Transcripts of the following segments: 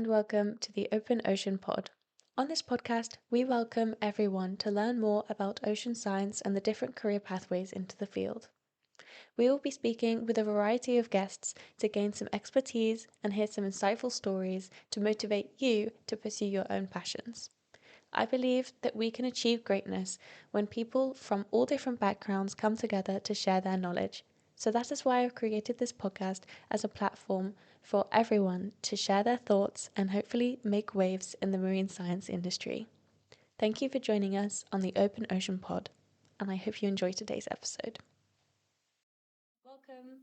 and welcome to the Open Ocean Pod. On this podcast, we welcome everyone to learn more about ocean science and the different career pathways into the field. We will be speaking with a variety of guests to gain some expertise and hear some insightful stories to motivate you to pursue your own passions. I believe that we can achieve greatness when people from all different backgrounds come together to share their knowledge. So that is why I've created this podcast as a platform for everyone to share their thoughts and hopefully make waves in the marine science industry. Thank you for joining us on the Open Ocean Pod, and I hope you enjoy today's episode. Welcome.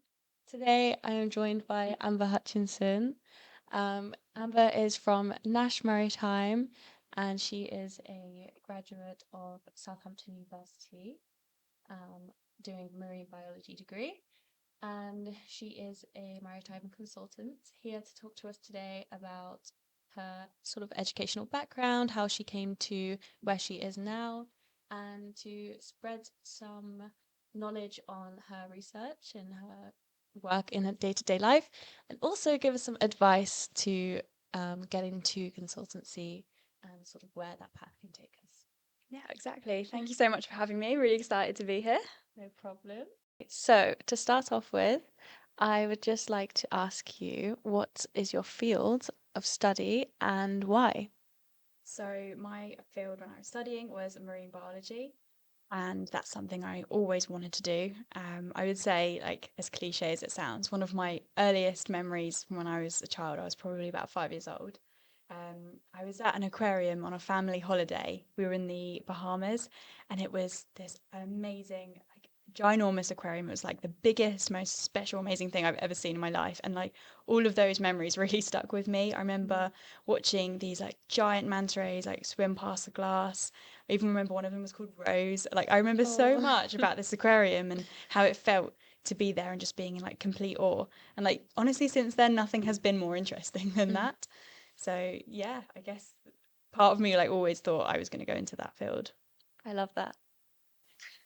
Today I am joined by Amber Hutchinson. Amber is from NASH Maritime and she is a graduate of Southampton University, doing marine biology degree. And she is a maritime consultant here to talk to us today about her sort of educational background, how she came to where she is now, and to spread some knowledge on her research and her work in her day-to-day life, and also give us some advice to get into consultancy and sort of where that path can take us. Yeah, exactly. Thank you so much for having me. Really excited to be here. No problem. So, to start off with, I would just like to ask you, what is your field of study and why? So, my field when I was studying was marine biology, and that's something I always wanted to do. I would say, like, as cliche as it sounds, one of my earliest memories from when I was a child, I was probably about 5 years old. I was at an aquarium on a family holiday. We were in the Bahamas, and it was this amazing, like, ginormous aquarium. It was like the biggest, most special, amazing thing I've ever seen in my life. And like all of those memories really stuck with me. I remember watching these like giant manta rays like swim past the glass. I even remember one of them was called Rose. Like I remember so much about this aquarium and how it felt to be there and just being in like complete awe. And like honestly, since then, nothing has been more interesting than that. So yeah, I guess part of me like always thought I was going to go into that field. I love that.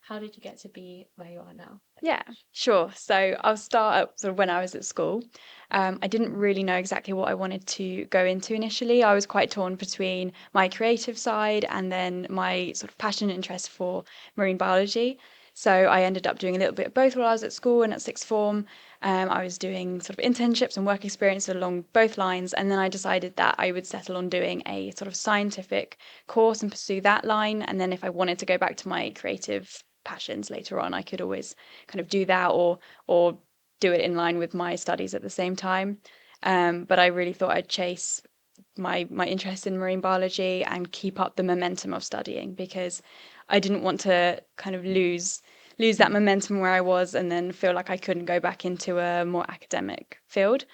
How did you get to be where you are now? Yeah, sure. So I'll start at sort of when I was at school. I didn't really know exactly what I wanted to go into initially. I was quite torn between my creative side and then my sort of passion and interest for marine biology. So I ended up doing a little bit of both while I was at school and at sixth form. I was doing sort of internships and work experience along both lines. And then I decided that I would settle on doing a sort of scientific course and pursue that line. And then if I wanted to go back to my creative passions later on, I could always kind of do that or do it in line with my studies at the same time. But I really thought I'd chase my interest in marine biology and keep up the momentum of studying because I didn't want to kind of lose that momentum where I was and then feel like I couldn't go back into a more academic field.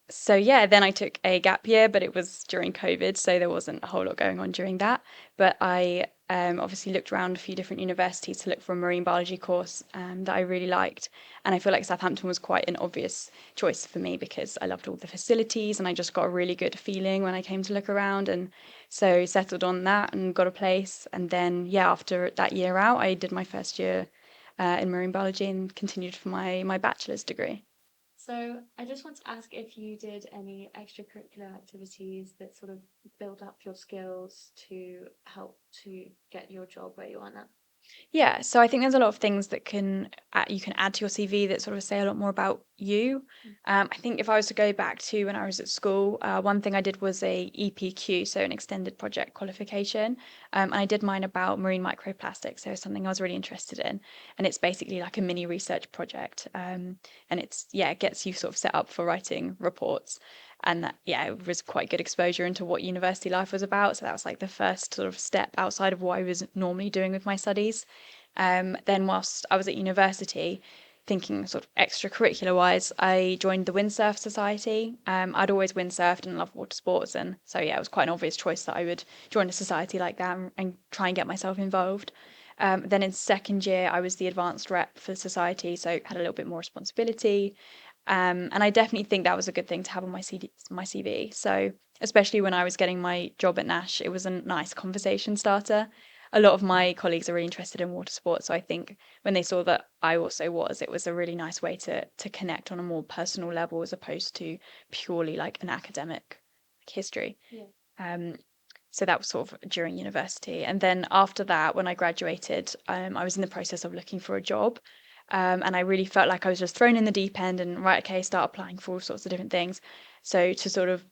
So yeah, then I took a gap year, but it was during COVID, so there wasn't a whole lot going on during that. But I obviously looked around a few different universities to look for a marine biology course that I really liked. And I feel like Southampton was quite an obvious choice for me because I loved all the facilities and I just got a really good feeling when I came to look around. And so settled on that and got a place. And then, yeah, after that year out, I did my first year in marine biology and continued for my bachelor's degree. So I just want to ask if you did any extracurricular activities that sort of build up your skills to help to get your job where you are now. Yeah, so I think there's a lot of things that you can add to your CV that sort of say a lot more about you. I think if I was to go back to when I was at school, one thing I did was a EPQ, so an extended project qualification, and I did mine about marine microplastics. So it's something I was really interested in, and it's basically like a mini research project, and it gets you sort of set up for writing reports and that it was quite good exposure into what university life was about. So that was like the first sort of step outside of what I was normally doing with my studies. Then whilst I was at university, thinking sort of extracurricular wise, I joined the Windsurf Society. I'd always windsurfed and loved water sports, and so it was quite an obvious choice that I would join a society like that and try and get myself involved. Then in second year, I was the advanced rep for the society, so had a little bit more responsibility. And I definitely think that was a good thing to have on my CV. So, especially when I was getting my job at NASH, it was a nice conversation starter. A lot of my colleagues are really interested in water sports, so I think when they saw that I also was, it was a really nice way to connect on a more personal level as opposed to purely like an academic history. Yeah. Um, so that was sort of during university. And then after that, when I graduated, I was in the process of looking for a job. And I really felt like I was just thrown in the deep end and right, okay, start applying for all sorts of different things. So to sort of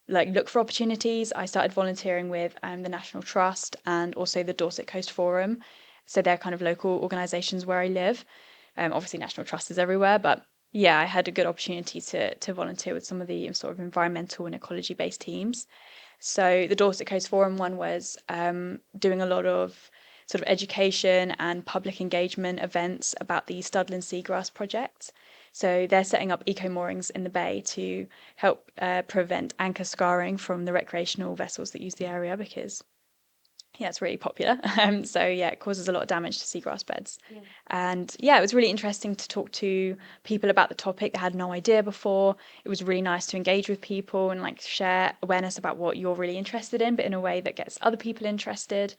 like look for opportunities, I started volunteering with the National Trust and also the Dorset Coast Forum. So they're kind of local organisations where I live. Obviously, National Trust is everywhere, but yeah, I had a good opportunity to volunteer with some of the sort of environmental and ecology based teams. So the Dorset Coast Forum one was doing a lot of sort of education and public engagement events about the Studland Seagrass project. So they're setting up eco moorings in the bay to help prevent anchor scarring from the recreational vessels that use the area because yeah, it's really popular. So yeah, it causes a lot of damage to seagrass beds. Yeah. And yeah, it was really interesting to talk to people about the topic that had no idea before. It was really nice to engage with people and like share awareness about what you're really interested in, but in a way that gets other people interested.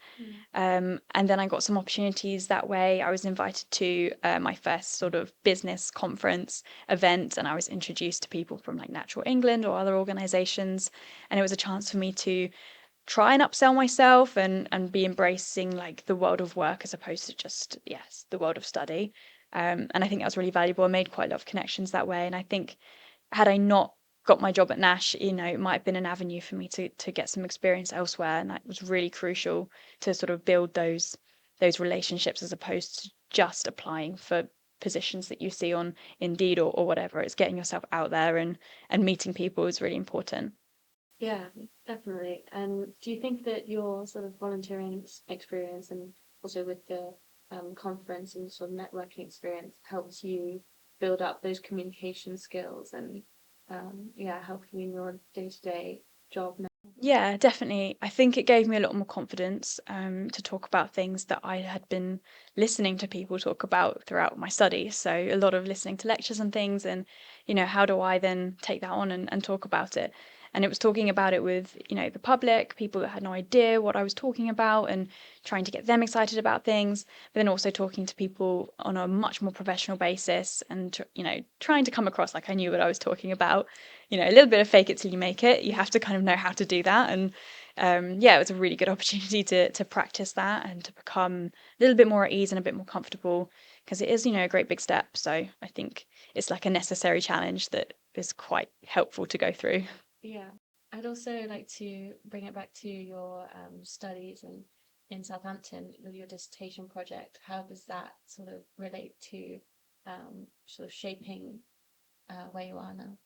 And then I got some opportunities that way. I was invited to my first sort of business conference event, and I was introduced to people from like Natural England or other organizations. And it was a chance for me to try and upsell myself and be embracing like the world of work as opposed to just yes the world of study. And I think that was really valuable. I made quite a lot of connections that way, and I think had I not got my job at Nash, it might have been an avenue for me to get some experience elsewhere, and that was really crucial to sort of build those relationships as opposed to just applying for positions that you see on Indeed or whatever. It's getting yourself out there and meeting people is really important. Yeah, definitely. And do you think that your sort of volunteering experience and also with the conference and sort of networking experience helps you build up those communication skills and yeah, help you in your day-to-day job now? Yeah, definitely. I think it gave me a lot more confidence to talk about things that I had been listening to people talk about throughout my studies. So a lot of listening to lectures and things, and how do I then take that on and talk about it? And it was talking about it with, the public, people that had no idea what I was talking about, and trying to get them excited about things, but then also talking to people on a much more professional basis and, trying to come across like I knew what I was talking about. A little bit of fake it till you make it. You have to kind of know how to do that. And yeah, it was a really good opportunity to practice that and to become a little bit more at ease and a bit more comfortable because it is, a great big step. So I think it's like a necessary challenge that is quite helpful to go through. Yeah. I'd also like to bring it back to your studies and in Southampton with your dissertation project. How does that sort of relate to sort of shaping where you are now?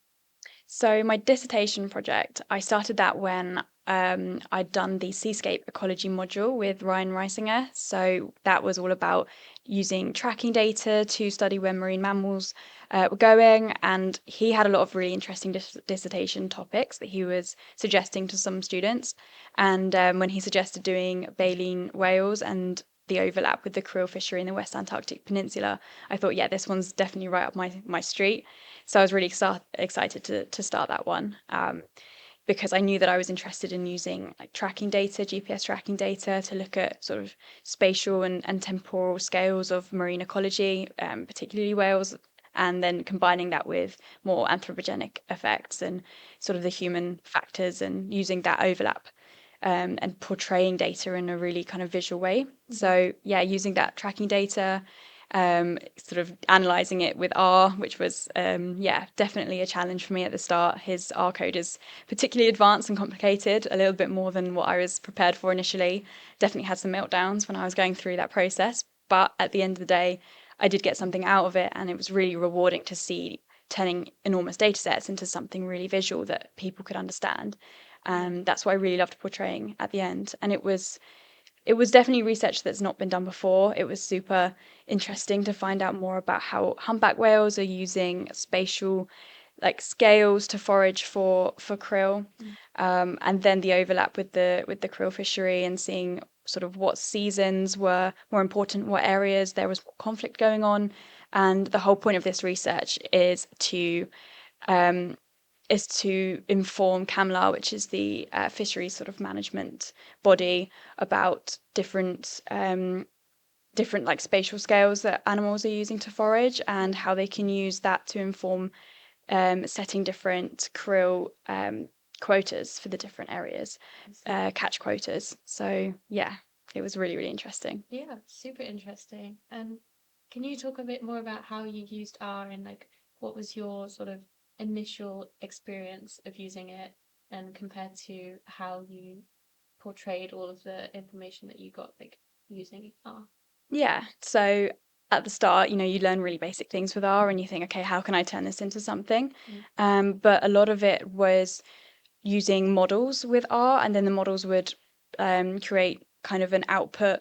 So my dissertation project, I started that when I'd done the Seascape Ecology module with Ryan Reisinger. So that was all about using tracking data to study where marine mammals were going. And he had a lot of really interesting dissertation topics that he was suggesting to some students. And when he suggested doing baleen whales and the overlap with the krill fishery in the West Antarctic Peninsula, I thought, yeah, this one's definitely right up my street. So I was really excited to start that one because I knew that I was interested in using like tracking data, GPS tracking data, to look at sort of spatial and temporal scales of marine ecology, particularly whales, and then combining that with more anthropogenic effects and sort of the human factors and using that overlap. And portraying data in a really kind of visual way. So yeah, using that tracking data, sort of analyzing it with R, which was yeah, definitely a challenge for me at the start. His R code is particularly advanced and complicated, a little bit more than what I was prepared for initially. Definitely had some meltdowns when I was going through that process, but at the end of the day, I did get something out of it, and it was really rewarding to see turning enormous data sets into something really visual that people could understand. That's what I really loved portraying at the end, and it was definitely research that's not been done before. It was super interesting to find out more about how humpback whales are using spatial like scales to forage for krill, and then the overlap with the krill fishery and seeing sort of what seasons were more important, what areas there was more conflict going on, and the whole point of this research um, is to inform CAMLA, which is the fisheries sort of management body, about different like spatial scales that animals are using to forage and how they can use that to inform setting different krill quotas for the different areas, I see. catch quotas. So yeah, it was really, really interesting. Yeah, super interesting. And can you talk a bit more about how you used R and like what was your sort of initial experience of using it and compared to how you portrayed all of the information that you got like using R? Yeah. So at the start, you learn really basic things with R and you think, okay, how can I turn this into something? Mm. But a lot of it was using models with R, and then the models would create kind of an output,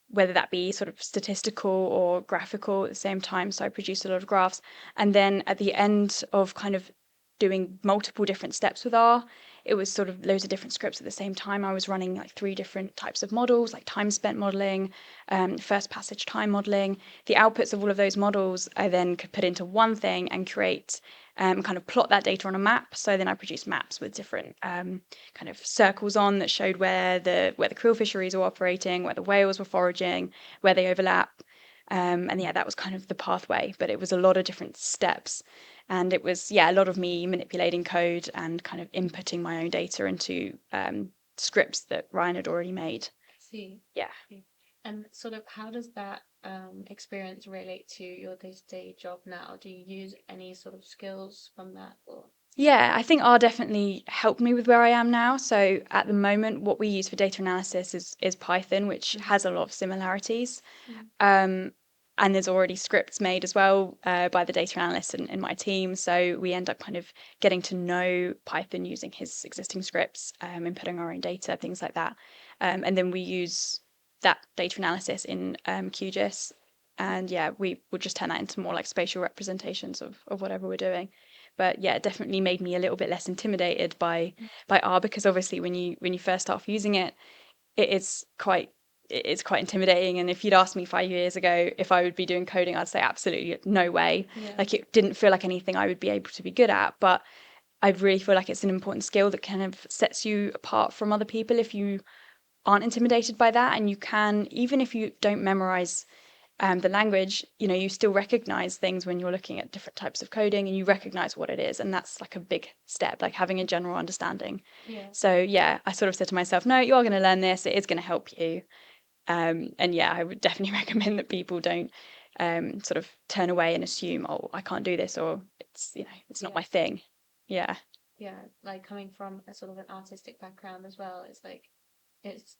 whether that be sort of statistical or graphical at the same time. So I produced a lot of graphs. And then at the end of kind of doing multiple different steps with R, it was sort of loads of different scripts at the same time. I was running like 3 different types of models, like time spent modeling, first passage time modeling. The outputs of all of those models I then could put into one thing and create kind of plot that data on a map. So then I produced maps with different kind of circles on that showed where the krill fisheries were operating, where the whales were foraging, where they overlap. And yeah, that was kind of the pathway, but it was a lot of different steps. And it was, yeah, a lot of me manipulating code and kind of inputting my own data into scripts that Ryan had already made. I see. Yeah. Okay. And sort of how does that experience relate to your day-to-day job now? Do you use any sort of skills from that or? Yeah, I think R definitely helped me with where I am now. So at the moment, what we use for data analysis is Python, which Mhm. has a lot of similarities. Mm. Um, and there's already scripts made as well by the data analyst in my team. So we end up kind of getting to know Python using his existing scripts, inputting our own data, things like that. And then we use that data analysis in QGIS. And yeah, we would just turn that into more like spatial representations of whatever we're doing. But yeah, it definitely made me a little bit less intimidated by R, because obviously when you first start off using it, it is quite it's quite intimidating. And if you'd asked me 5 years ago if I would be doing coding, I'd say absolutely no way. Yeah. Like, it didn't feel like anything I would be able to be good at. But I really feel like it's an important skill that kind of sets you apart from other people if you aren't intimidated by that. And you can, even if you don't memorize the language, you still recognize things when you're looking at different types of coding, and you recognize what it is. And that's like a big step, like having a general understanding. Yeah. So yeah, I sort of said to myself, no, you are going to learn this. It is going to help you. And yeah, I would definitely recommend that people don't sort of turn away and assume, oh, I can't do this, or it's not Yeah. my thing. Yeah. Yeah. Like coming from a sort of an artistic background as well, it's like it's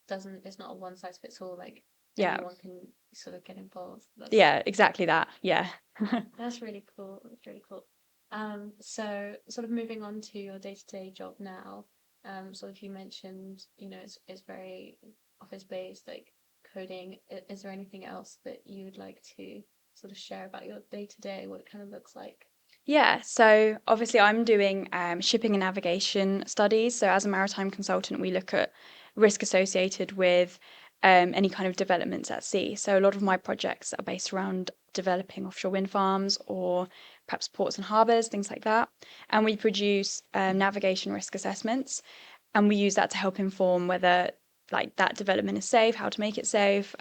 not a one size fits all, like Yeah. anyone can sort of get involved. Yeah, exactly that. Yeah. That's really cool. That's really cool. So sort of moving on to your day-to-day job now, sort of you mentioned, it's very office-based, like coding. Is there anything else that you would like to sort of share about your day-to-day, what it kind of looks like? Yeah, so obviously I'm doing shipping and navigation studies. So as a maritime consultant, we look at risk associated with any kind of developments at sea. So a lot of my projects are based around developing offshore wind farms, or perhaps ports and harbours, things like that. And we produce navigation risk assessments, and we use that to help inform whether like that development is safe, how to make it safe,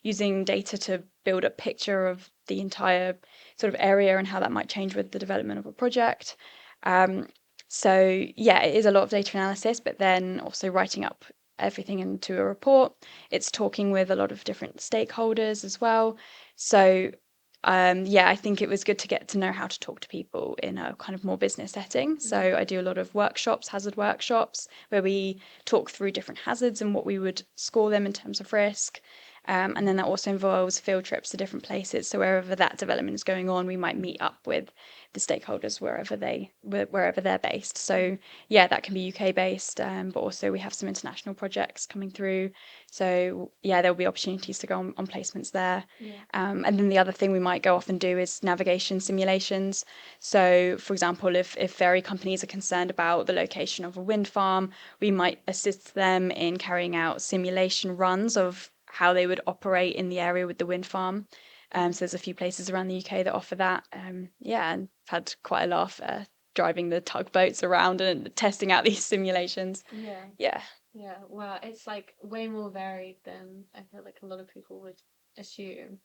using data to build a picture of the entire sort of area and how that might change with the development of a project. Um, so yeah, it is a lot of data analysis, but then also writing up everything into a report. It's talking with a lot of different stakeholders as well. So yeah, I think it was good to get to know how to talk to people in a kind of more business setting. So Mm. I do a lot of workshops, hazard workshops, where we talk through different hazards and what we would score them in terms of risk. And then that also involves field trips to different places. So wherever that development is going on, we might meet up with the stakeholders wherever they're based. So yeah, that can be UK based, but also we have some international projects coming through. So yeah, there'll be opportunities to go on placements there. Yeah. And then the other thing we might go off and do is navigation simulations. So, for example, if ferry companies are concerned about the location of a wind farm, we might assist them in carrying out simulation runs of how they would operate in the area with the wind farm. So there's a few places around the UK that offer that. Yeah, and I've had quite a laugh driving the tugboats around and testing out these simulations. Yeah. Yeah. Yeah. Well, it's like way more varied than I feel like a lot of people would assume.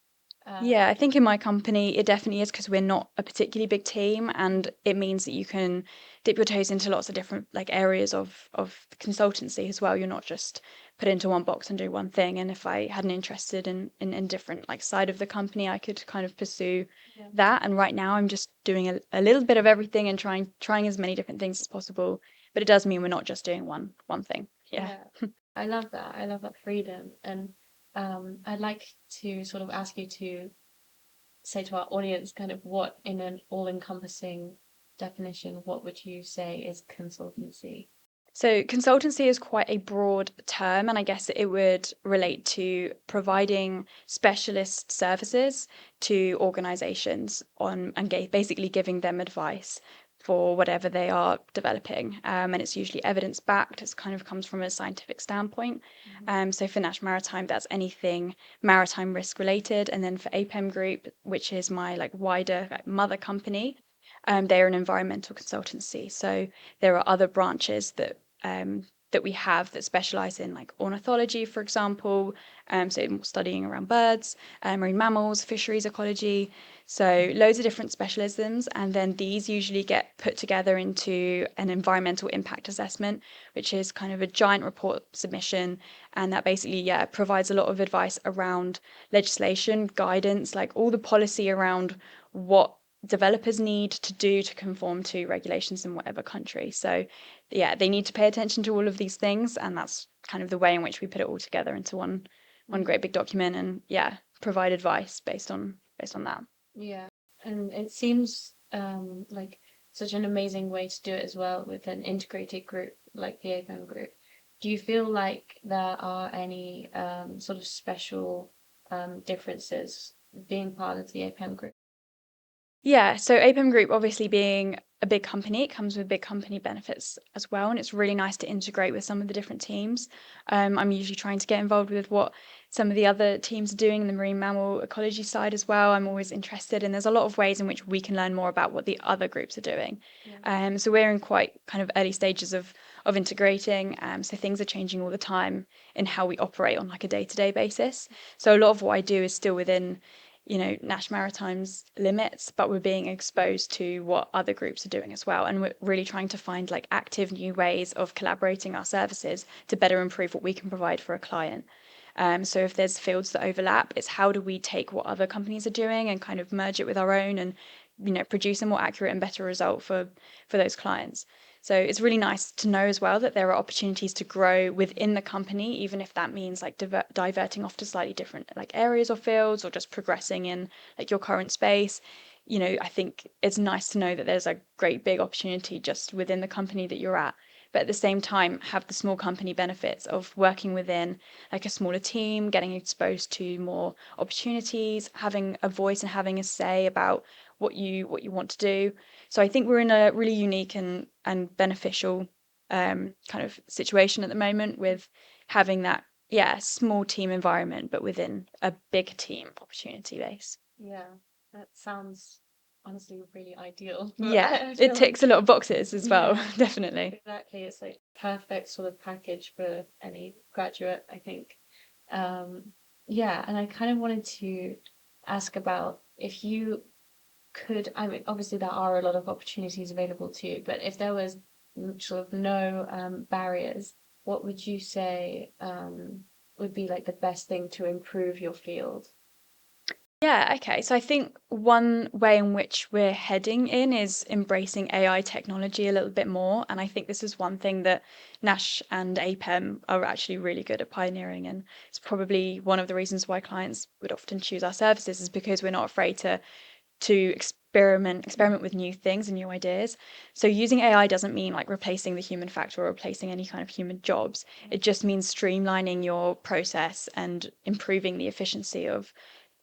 Yeah, I think in my company it definitely is because we're not a particularly big team, and it means that you can dip your toes into lots of different like areas of consultancy as well. You're not just put into one box and do one thing. And if I had an interested in different like side of the company, I could kind of pursue Yeah. that. And right now I'm just doing a little bit of everything and trying as many different things as possible. But it does mean we're not just doing one thing. Yeah. Yeah. I love that. I love that freedom. And I'd like to sort of ask you to say to our audience kind of what, in an all-encompassing definition, what would you say is consultancy? So, consultancy is quite a broad term, and I guess it would relate to providing specialist services to organizations on and basically giving them advice for whatever they are developing. And it's usually evidence backed, it kind of comes from a scientific standpoint. Mhm. So, for NASH Maritime, that's anything maritime risk related. And then for APEM Group, which is my like wider like, mother company, they're an environmental consultancy. So, there are other branches that we have that specialize in like ornithology, for example, so studying around birds, marine mammals, fisheries ecology. So loads of different specialisms, and then these usually get put together into an environmental impact assessment, which is kind of a giant report submission, and that basically provides a lot of advice around legislation, guidance, like all the policy around what developers need to do to conform to regulations in whatever country. So yeah, they need to pay attention to all of these things, and that's kind of the way in which we put it all together into one great big document, and provide advice based on that. Yeah, and it seems like such an amazing way to do it as well with an integrated group like the APEM group. Do you feel like there are any sort of special differences being part of the APEM group? Yeah, so APEM Group obviously being a big company, it comes with big company benefits as well, and it's really nice to integrate with some of the different teams. I'm usually trying to get involved with what some of the other teams are doing in the marine mammal ecology side as well. I'm always interested, and there's a lot of ways in which we can learn more about what the other groups are doing. Yeah. So we're in quite kind of early stages of integrating. So things are changing all the time in how we operate on like a day-to-day basis. So a lot of what I do is still within NASH Maritime's limits, but we're being exposed to what other groups are doing as well. And we're really trying to find like active new ways of collaborating our services to better improve what we can provide for a client. So if there's fields that overlap, it's how do we take what other companies are doing and kind of merge it with our own and produce a more accurate and better result for those clients. So it's really nice to know as well that there are opportunities to grow within the company, even if that means like diverting off to slightly different like areas or fields or just progressing in like your current space. I think it's nice to know that there's a great big opportunity just within the company that you're at. But at the same time, have the small company benefits of working within like a smaller team, getting exposed to more opportunities, having a voice and having a say about what you want to do. So I think we're in a really unique and beneficial kind of situation at the moment with having that small team environment, but within a big team opportunity base. Yeah, that sounds honestly really ideal. But Yeah, I it feel ticks like, a lot of boxes as well, yeah, definitely. exactly. It's like perfect sort of package for any graduate, I think. Um, yeah, and I kind of wanted to ask about if you could, I mean, obviously there are a lot of opportunities available to you, but if there was sort of no barriers, what would you say would be like the best thing to improve your field? Yeah, okay. So I think one way in which we're heading in is embracing AI technology a little bit more. And I think this is one thing that NASH and APEM are actually really good at pioneering. And it's probably one of the reasons why clients would often choose our services is because we're not afraid to experiment with new things and new ideas. So using AI doesn't mean like replacing the human factor or replacing any kind of human jobs. It just means streamlining your process and improving the efficiency of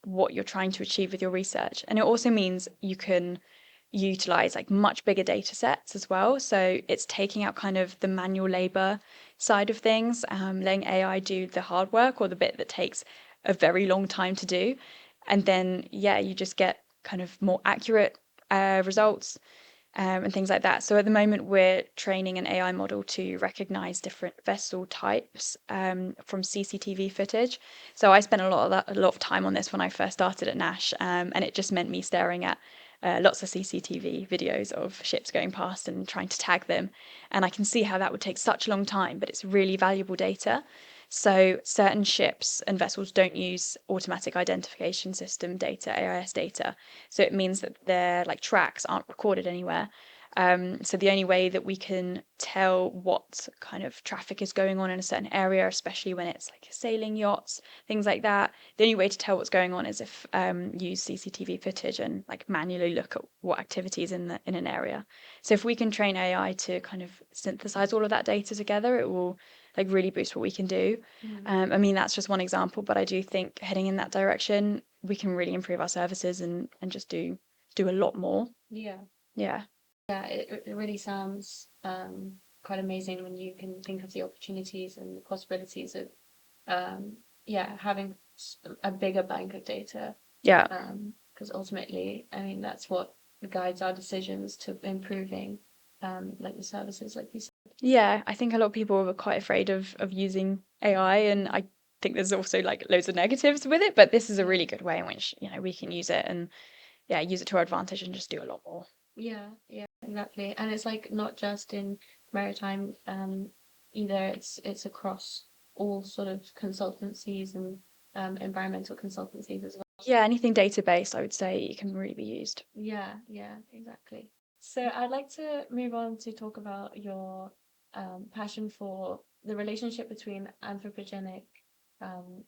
what you're trying to achieve with your research. And it also means you can utilize like much bigger data sets as well. So it's taking out kind of the manual labor side of things, letting AI do the hard work or the bit that takes a very long time to do. And then, you just get kind of more accurate results. and things like that. So at the moment, we're training an AI model to recognize different vessel types from CCTV footage. So I spent a lot of time on this when I first started at NASH, and it just meant me staring at lots of CCTV videos of ships going past and trying to tag them. And I can see how that would take such a long time, but it's really valuable data. So certain ships and vessels don't use automatic identification system data, AIS data. So it means that their like tracks aren't recorded anywhere. So the only way that we can tell what kind of traffic is going on in a certain area, especially when it's like sailing yachts, things like that, the only way to tell what's going on is if use CCTV footage and like manually look at what activities in an area. So if we can train AI to kind of synthesize all of that data together, it will like really boost what we can do. I mean, that's just one example, but I do think heading in that direction, we can really improve our services and just do a lot more. Yeah. Yeah. Yeah, it really sounds quite amazing when you can think of the opportunities and the possibilities of having a bigger bank of data. Yeah. Because ultimately, I mean, that's what guides our decisions to improving like the services, like you said. Yeah, I think a lot of people are quite afraid of using AI, and I think there's also like loads of negatives with it, but this is a really good way in which, we can use it and use it to our advantage and just do a lot more. Yeah, exactly. And it's like not just in maritime either, it's across all sort of consultancies and environmental consultancies as well. Yeah, anything database, I would say it can really be used. Yeah, exactly. So I'd like to move on to talk about your passion for the relationship between anthropogenic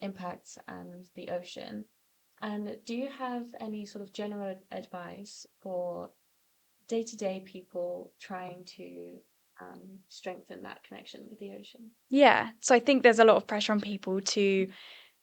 impacts and the ocean. And do you have any sort of general advice for day-to-day people trying to strengthen that connection with the ocean? Yeah, so I think there's a lot of pressure on people to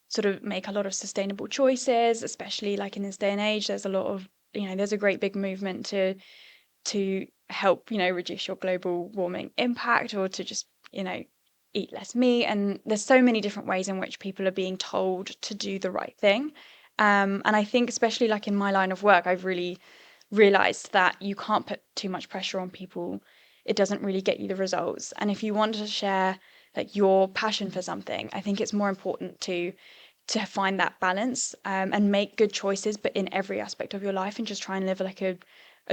sort of make a lot of sustainable choices, especially like in this day and age. There's a lot of, there's a great big movement to help, reduce your global warming impact, or to just, eat less meat. And there's so many different ways in which people are being told to do the right thing. And I think especially like in my line of work, I've really realized that you can't put too much pressure on people. It doesn't really get you the results. And if you want to share like your passion for something, I think it's more important to find that balance, and make good choices, but in every aspect of your life, and just try and live like a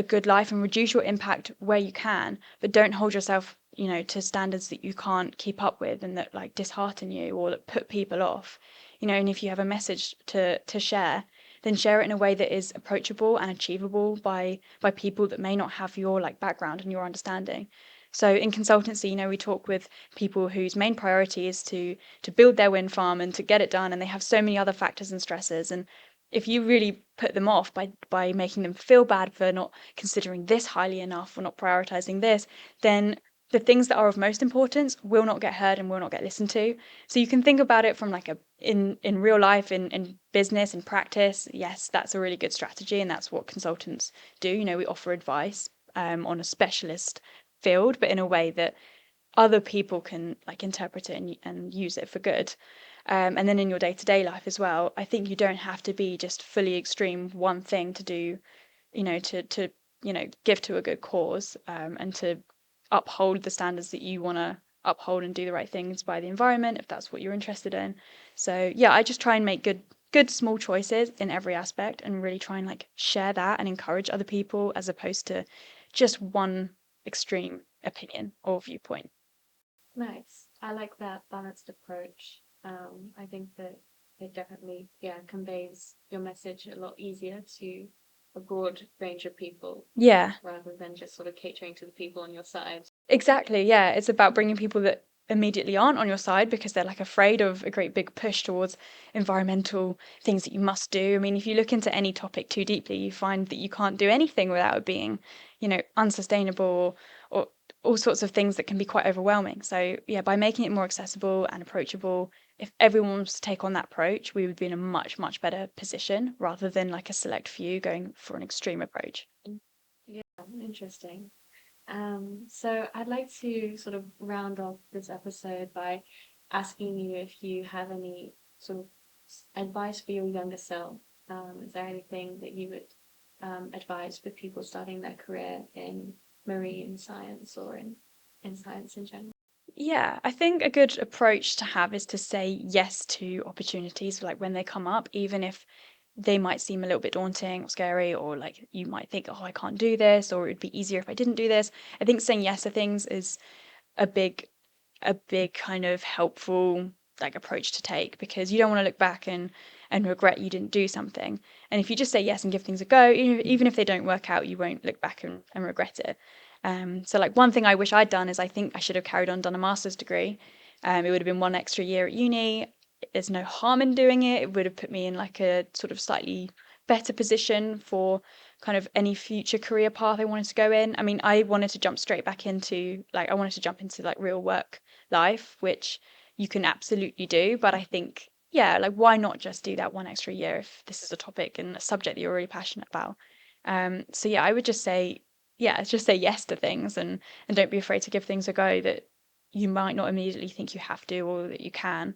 good life and reduce your impact where you can, but don't hold yourself, to standards that you can't keep up with and that like dishearten you or that put people off. And if you have a message to share, then share it in a way that is approachable and achievable by people that may not have your like background and your understanding. So in consultancy, we talk with people whose main priority is to build their wind farm and to get it done, and they have so many other factors and stresses. And if you really put them off by making them feel bad for not considering this highly enough or not prioritizing this, then the things that are of most importance will not get heard and will not get listened to. So you can think about it from like in real life, in business, in practice. Yes, that's a really good strategy, and that's what consultants do. We offer advice on a specialist field, but in a way that other people can like interpret it and use it for good. And then in your day-to-day life as well, I think you don't have to be just fully extreme one thing to do, to give to a good cause, and to uphold the standards that you want to uphold and do the right things by the environment if that's what you're interested in. So yeah, I just try and make good small choices in every aspect and really try and like share that and encourage other people as opposed to just one extreme opinion or viewpoint. Nice. I like that balanced approach. I think that it definitely, conveys your message a lot easier to a broad range of people Yeah, rather than just sort of catering to the people on your side. exactly. Yeah, it's about bringing people that immediately aren't on your side because they're like afraid of a great big push towards environmental things that you must do. I mean, if you look into any topic too deeply, you find that you can't do anything without it being, unsustainable, or all sorts of things that can be quite overwhelming. So, yeah, by making it more accessible and approachable, if everyone was to take on that approach, we would be in a much, much better position rather than like a select few going for an extreme approach. Yeah, interesting. So I'd like to sort of round off this episode by asking you if you have any sort of advice for your younger self. Is there anything that you would advise for people starting their career in marine science or in science in general? Yeah, I think a good approach to have is to say yes to opportunities like when they come up, even if they might seem a little bit daunting or scary, or like you might think, oh, I can't do this, or it'd be easier if I didn't do this. I think saying yes to things is a big kind of helpful like approach to take, because you don't want to look back and regret you didn't do something. And if you just say yes and give things a go, even if they don't work out, you won't look back and regret it. So like one thing I wish I'd done is I think I should have carried on done a master's degree. It would have been one extra year at uni. There's no harm in doing it. It would have put me in like a sort of slightly better position for kind of any future career path I wanted to go in. I mean, I wanted to jump straight back into like I wanted to jump into like real work life, which you can absolutely do. But I think, yeah, like why not just do that one extra year if this is a topic and a subject that you're really passionate about? So yeah, I would just say, yeah, just say yes to things, and don't be afraid to give things a go that you might not immediately think you have to or that you can.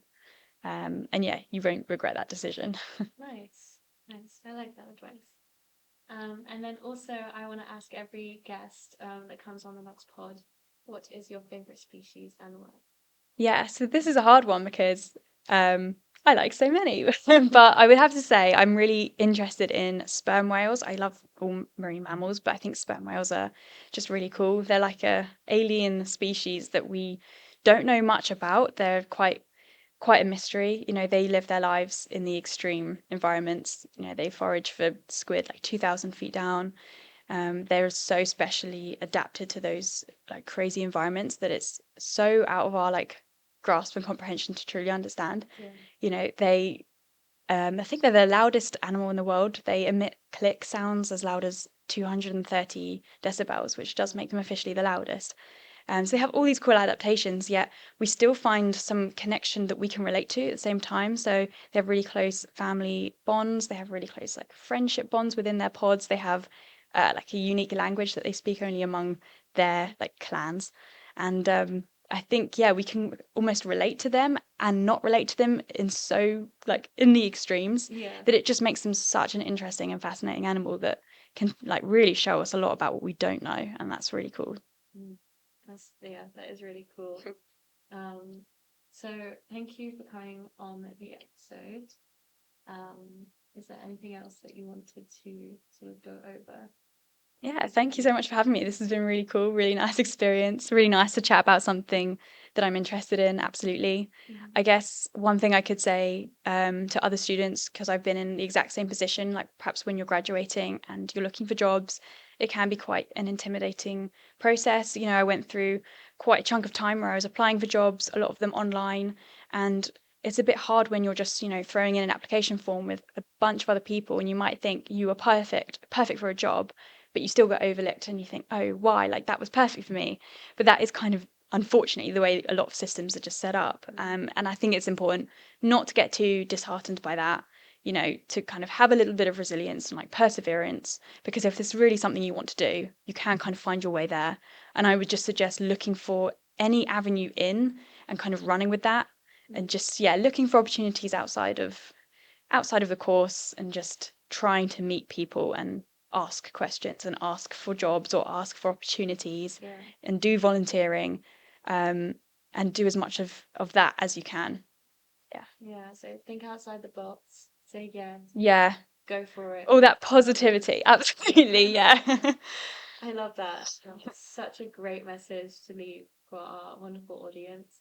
And yeah, you won't regret that decision. Nice, nice. I like that advice. And then also, I want to ask every guest that comes on the next pod, what is your favorite species and why? Yeah, so this is a hard one because I like so many. But I would have to say I'm really interested in sperm whales. I love all marine mammals, but I think sperm whales are just really cool. They're like a alien species that we don't know much about. They're quite a mystery. You know, they live their lives in the extreme environments. You know, they forage for squid like 2,000 feet down. They're so specially adapted to those like crazy environments that it's so out of our like grasp and comprehension to truly understand. Yeah. You know, I think they're the loudest animal in the world. They emit click sounds as loud as 230 decibels, which does make them officially the loudest. So they have all these cool adaptations, yet we still find some connection that we can relate to at the same time. So they have really close family bonds. They have really close like friendship bonds within their pods. They have like a unique language that they speak only among their like clans. And I think, yeah, we can almost relate to them and not relate to them in so like in the extremes, Yeah. that it just makes them such an interesting and fascinating animal that can like really show us a lot about what we don't know. And that's really cool. That is really cool. Um, so thank you for coming on the episode. Is there anything else that you wanted to sort of go over? Yeah, thank you so much for having me. This has been really cool, really nice experience. Really nice to chat about something that I'm interested in. Absolutely. I guess one thing I could say to other students, because I've been in the exact same position, like perhaps when you're graduating and you're looking for jobs, it can be quite an intimidating process. You know, I went through quite a chunk of time where I was applying for jobs, a lot of them online, and it's a bit hard when you're just, you know, throwing in an application form with a bunch of other people and you might think you are perfect for a job, but you still get overlooked and you think, oh, why? Like that was perfect for me. But that is kind of unfortunately the way a lot of systems are just set up. And I think it's important not to get too disheartened by that, you know, to kind of have a little bit of resilience and like perseverance, because if this is really something you want to do, you can kind of find your way there. And I would just suggest looking for any avenue in and kind of running with that, and just, yeah, looking for opportunities outside of the course and just trying to meet people and ask questions and ask for jobs or ask for opportunities, and do volunteering, and do as much of that as you can. Yeah, so think outside the box, say yes, Yeah, go for it. all that positivity. Absolutely. Yeah. I love that. It's such a great message to leave for our wonderful audience.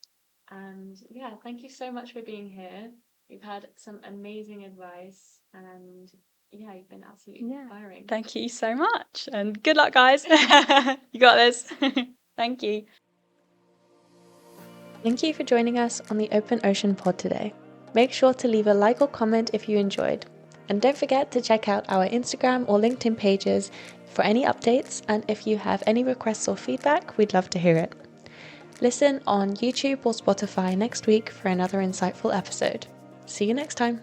And yeah, thank you so much for being here. You've had some amazing advice, and yeah, you've been absolutely inspiring. Thank you so much, and good luck, guys. You got this. Thank you. Thank you for joining us on the Open Ocean Pod today. Make sure to leave a like or comment if you enjoyed. And don't forget to check out our Instagram or LinkedIn pages for any updates, and if you have any requests or feedback, we'd love to hear it. Listen on YouTube or Spotify next week for another insightful episode. See you next time.